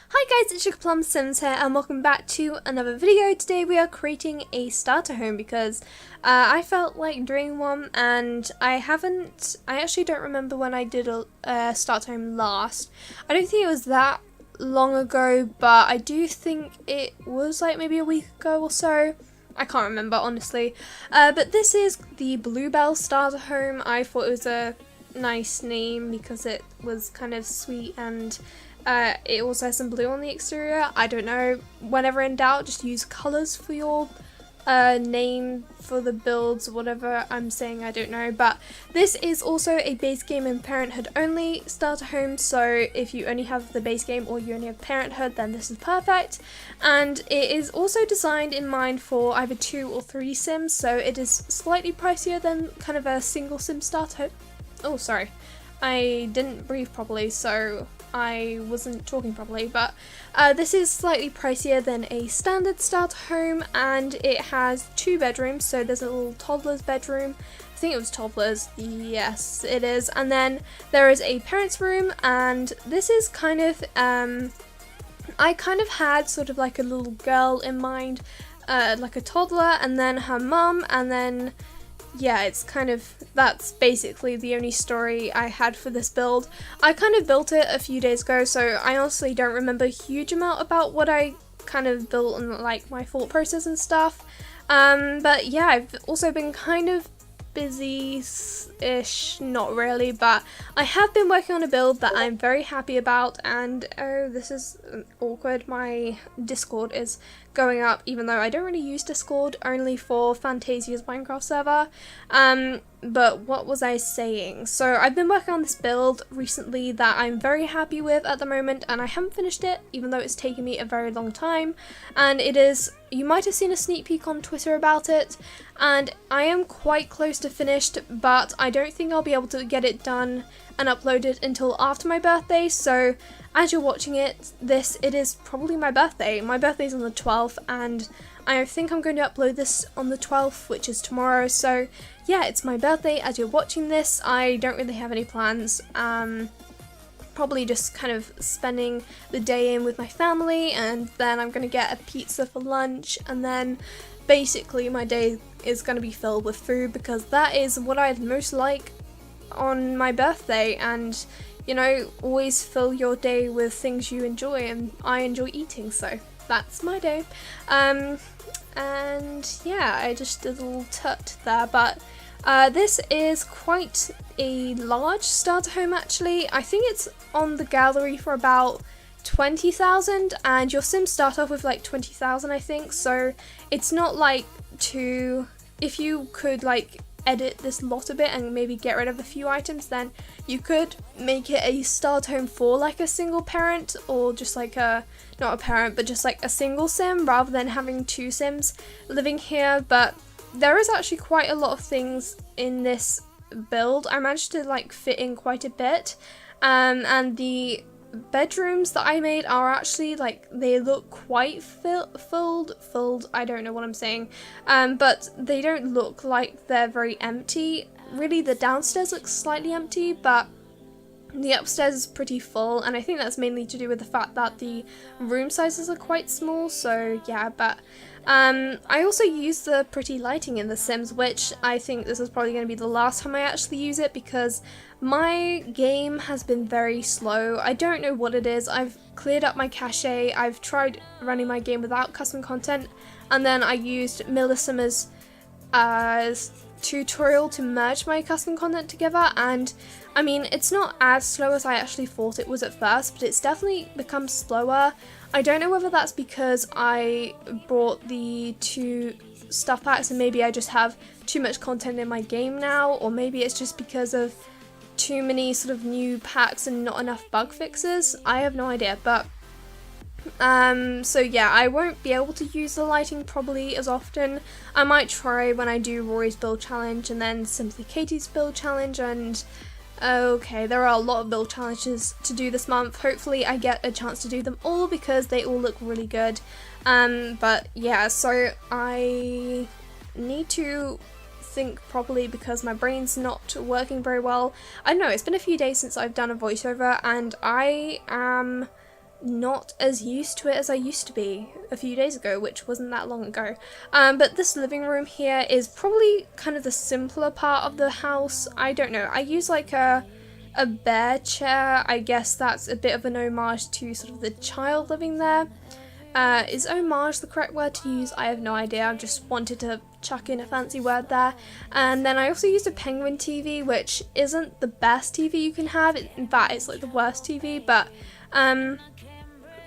Hi guys, it's SugarPlumSimss here and welcome back to another video. Today we are creating a starter home because I felt like doing one and I actually don't remember when I did a starter home last. I don't think it was that long ago, but I do think it was like maybe a week ago or so. I can't remember honestly. But this is the BLUEBELL starter home. I thought it was a nice name because it was kind of sweet and it also has some blue on the exterior. I don't know, whenever in doubt just use colours for your name for the builds, whatever I'm saying, I don't know. But this is also a base game and parenthood only starter home, so if you only have the base game or you only have parenthood, then this is perfect. And it is also designed in mind for either 2 or 3 sims, so it is slightly pricier than kind of a single sim starter home. Oh, sorry, I didn't breathe properly, so I wasn't talking properly, but this is slightly pricier than a standard starter home, and it has 2 bedrooms. So there's a little toddler's bedroom, I think it was toddler's, yes it is, and then there is a parent's room, and this is kind of, I kind of had sort of like a little girl in mind, like a toddler, and then her mum, and then yeah, it's kind of, that's basically the only story I had for this build. I kind of built it a few days ago, so I honestly don't remember a huge amount about what I kind of built and like my thought process and stuff. But yeah, I've also been kind of busy-ish, not really, but I have been working on a build that I'm very happy about, and oh, this is awkward, my Discord is going up, even though I don't really use Discord, only for Fantasia's Minecraft server. But what was I saying? So I've been working on this build recently that I'm very happy with at the moment, and I haven't finished it, even though it's taken me a very long time. And it is, you might have seen a sneak peek on Twitter about it, and I am quite close to finished, but I don't think I'll be able to get it done and uploaded until after my birthday. So as you're watching it, it is probably my birthday. My birthday's on the 12th, and I think I'm going to upload this on the 12th, which is tomorrow. So yeah, it's my birthday as you're watching this. I don't really have any plans. Probably just kind of spending the day in with my family, and then I'm going to get a pizza for lunch, and then basically my day is going to be filled with food, because that is what I'd most like on my birthday. And you know, always fill your day with things you enjoy, and I enjoy eating, so that's my day. And yeah, I just did a little tut there, but this is quite a large starter home actually. I think it's on the gallery for about 20,000, and your sims start off with like 20,000 I think, so it's not like too, if you could like edit this lot a bit and maybe get rid of a few items, then you could make it a starter home for like a single parent, or just like a, not a parent, but just like a single sim, rather than having 2 sims living here. But there is actually quite a lot of things in this build. I managed to like fit in quite a bit, and the bedrooms that I made are actually like, they look quite filled, I don't know what I'm saying, but they don't look like they're very empty. Really, the downstairs looks slightly empty, but the upstairs is pretty full, and I think that's mainly to do with the fact that the room sizes are quite small, so yeah. But I also use the pretty lighting in The Sims, which I think this is probably going to be the last time I actually use it, because my game has been very slow. I don't know what it is. I've cleared up my cache, I've tried running my game without custom content, and then I used Melissa's tutorial to merge my custom content together, and I mean, it's not as slow as I actually thought it was at first, but it's definitely become slower. I don't know whether that's because I bought the 2 stuff packs and maybe I just have too much content in my game now, or maybe it's just because of too many sort of new packs and not enough bug fixes. I have no idea, but so yeah, I won't be able to use the lighting probably as often. I might try when I do Rory's build challenge and then Simply Katie's build challenge, and okay, there are a lot of build challenges to do this month. Hopefully I get a chance to do them all because they all look really good. But yeah, so I need to think properly because my brain's not working very well. I don't know, it's been a few days since I've done a voiceover, and I am not as used to it as I used to be a few days ago, which wasn't that long ago. But this living room here is probably kind of the simpler part of the house. I don't know, I use like a bear chair. I guess that's a bit of an homage to sort of the child living there. Is homage the correct word to use? I have no idea, I just wanted to chuck in a fancy word there. And then I also used a Penguin TV, which isn't the best TV you can have. In fact, it's like the worst TV, but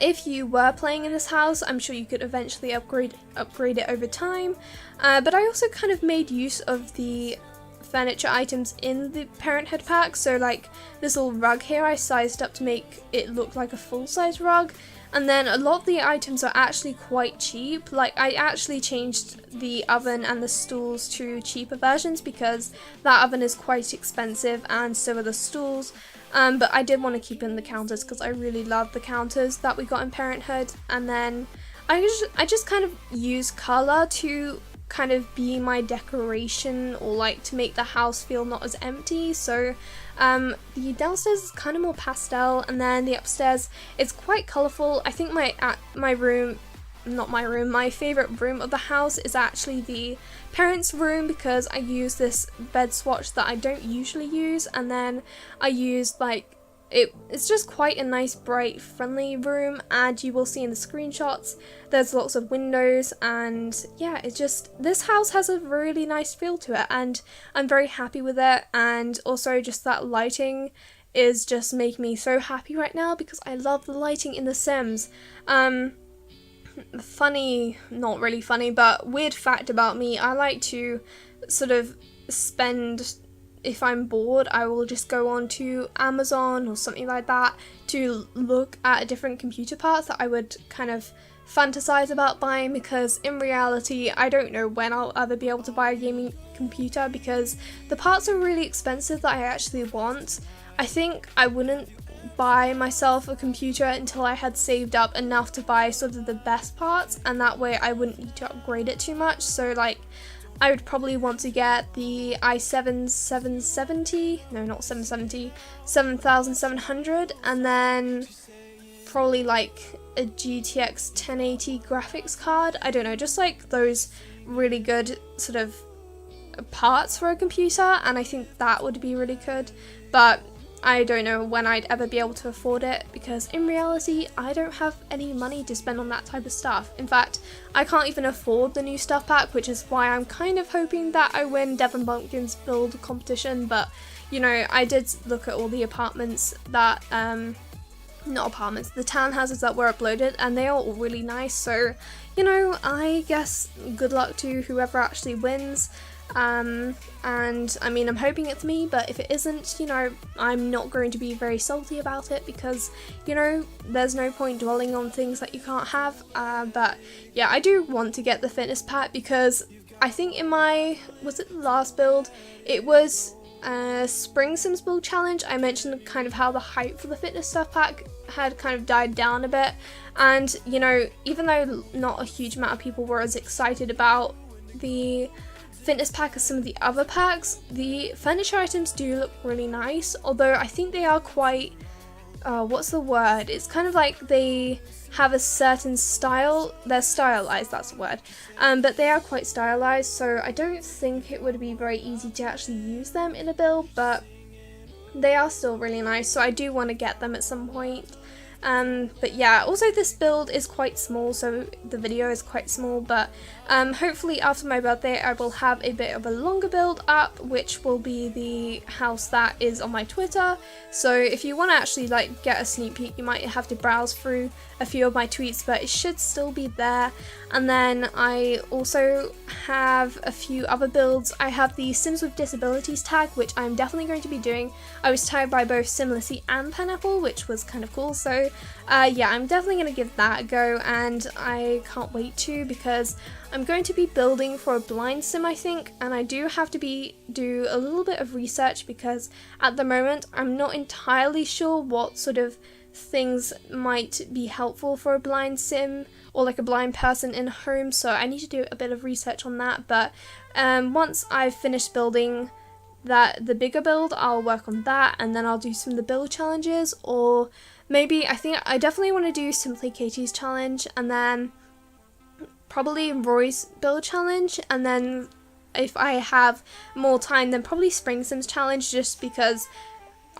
if you were playing in this house, I'm sure you could eventually upgrade it over time. But I also kind of made use of the furniture items in the Parenthood pack. So like this little rug here, I sized up to make it look like a full-size rug. And then a lot of the items are actually quite cheap. Like I actually changed the oven and the stools to cheaper versions because that oven is quite expensive and so are the stools. But I did want to keep in the counters because I really love the counters that we got in Parenthood. And then I just kind of use colour to kind of be my decoration, or like to make the house feel not as empty. So the downstairs is kind of more pastel, and then the upstairs is quite colourful. I think my favourite room of the house is actually the parents' room because I use this bed swatch that I don't usually use, and then I used like it's just quite a nice, bright, friendly room, and you will see in the screenshots there's lots of windows, and yeah, it's just, this house has a really nice feel to it and I'm very happy with it. And also just that lighting is just making me so happy right now because I love the lighting in The Sims. Funny, not really funny, but weird fact about me, I like to sort of spend, if I'm bored, I will just go on to Amazon or something like that to look at different computer parts that I would kind of fantasize about buying, because in reality I don't know when I'll ever be able to buy a gaming computer because the parts are really expensive that I actually want. I think I wouldn't buy myself a computer until I had saved up enough to buy sort of the best parts, and that way I wouldn't need to upgrade it too much. So like I would probably want to get the i7 770, no not 770, 7700, and then probably like a GTX 1080 graphics card. I don't know, just like those really good sort of parts for a computer, and I think that would be really good. But I don't know when I'd ever be able to afford it because in reality I don't have any money to spend on that type of stuff. In fact, I can't even afford the new stuff pack, which is why I'm kind of hoping that I win Devon Bumpkin's build competition. But you know, I did look at all the apartments that not apartments, the townhouses that were uploaded, and they are all really nice. So you know, I guess good luck to whoever actually wins. And I mean, I'm hoping it's me, but if it isn't, you know, I'm not going to be very salty about it because, you know, there's no point dwelling on things that you can't have. But yeah, I do want to get the fitness pack because I think in my, was it the last build, it was Spring Sims build challenge, I mentioned kind of how the hype for the fitness stuff pack had kind of died down a bit, and you know, even though not a huge amount of people were as excited about the fitness pack as some of the other packs, the furniture items do look really nice, although I think they are quite, what's the word, it's kind of like they have a certain style, they're stylized, that's the word, but they are quite stylized, so I don't think it would be very easy to actually use them in a build, but they are still really nice, so I do want to get them at some point. But yeah, also this build is quite small, so the video is quite small, but hopefully after my birthday I will have a bit of a longer build up, which will be the house that is on my Twitter. So if you want to actually like get a sneak peek, you might have to browse through a few of my tweets, but it should still be there. And then I also have a few other builds. I have the Sims with Disabilities tag, which I'm definitely going to be doing. I was tagged by both Simlissy and Pineapple, which was kind of cool, so yeah, I'm definitely going to give that a go, and I can't wait to, because I'm going to be building for a blind sim, I think, and I do have to do a little bit of research because at the moment I'm not entirely sure what sort of things might be helpful for a blind sim or like a blind person in a home, so I need to do a bit of research on that. But once I've finished building the bigger build, I'll work on that, and then I'll do some of the build challenges, or maybe, I think I definitely want to do Simply Katie's challenge, and then probably Roy's build challenge, and then if I have more time, then probably Spring Sims challenge, just because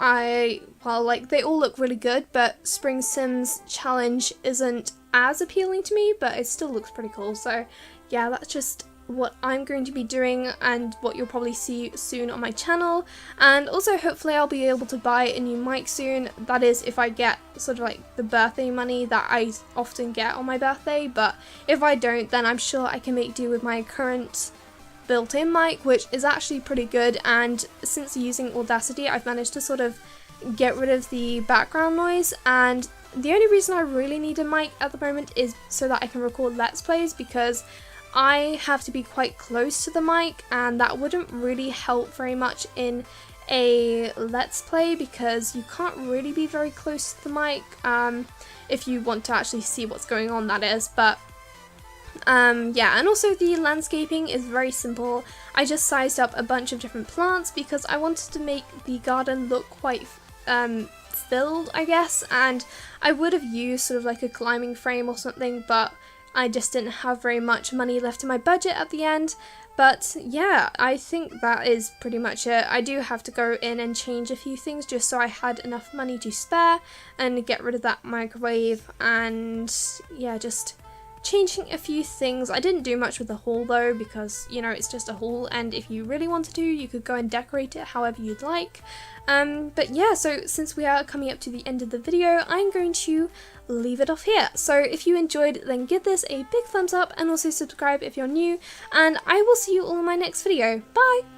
well, like, they all look really good, but Spring Sims challenge isn't as appealing to me, but it still looks pretty cool. So yeah, that's just what I'm going to be doing and what you'll probably see soon on my channel. And also hopefully I'll be able to buy a new mic soon. That is, if I get sort of like the birthday money that I often get on my birthday, but if I don't, then I'm sure I can make do with my current built-in mic, which is actually pretty good. And since using Audacity, I've managed to sort of get rid of the background noise, and the only reason I really need a mic at the moment is so that I can record Let's Plays, because I have to be quite close to the mic, and that wouldn't really help very much in a Let's Play, because you can't really be very close to the mic if you want to actually see what's going on, that is. But yeah, and also the landscaping is very simple. I just sized up a bunch of different plants because I wanted to make the garden look quite filled, I guess, and I would have used sort of like a climbing frame or something, but I just didn't have very much money left in my budget at the end. But yeah, I think that is pretty much it. I do have to go in and change a few things just so I had enough money to spare, and get rid of that microwave, and yeah, just changing a few things. I didn't do much with the hall though, because, you know, it's just a hall, and if you really wanted to, you could go and decorate it however you'd like. But yeah, so since we are coming up to the end of the video, I'm going to leave it off here. So if you enjoyed, then give this a big thumbs up, and also subscribe if you're new, and I will see you all in my next video. Bye!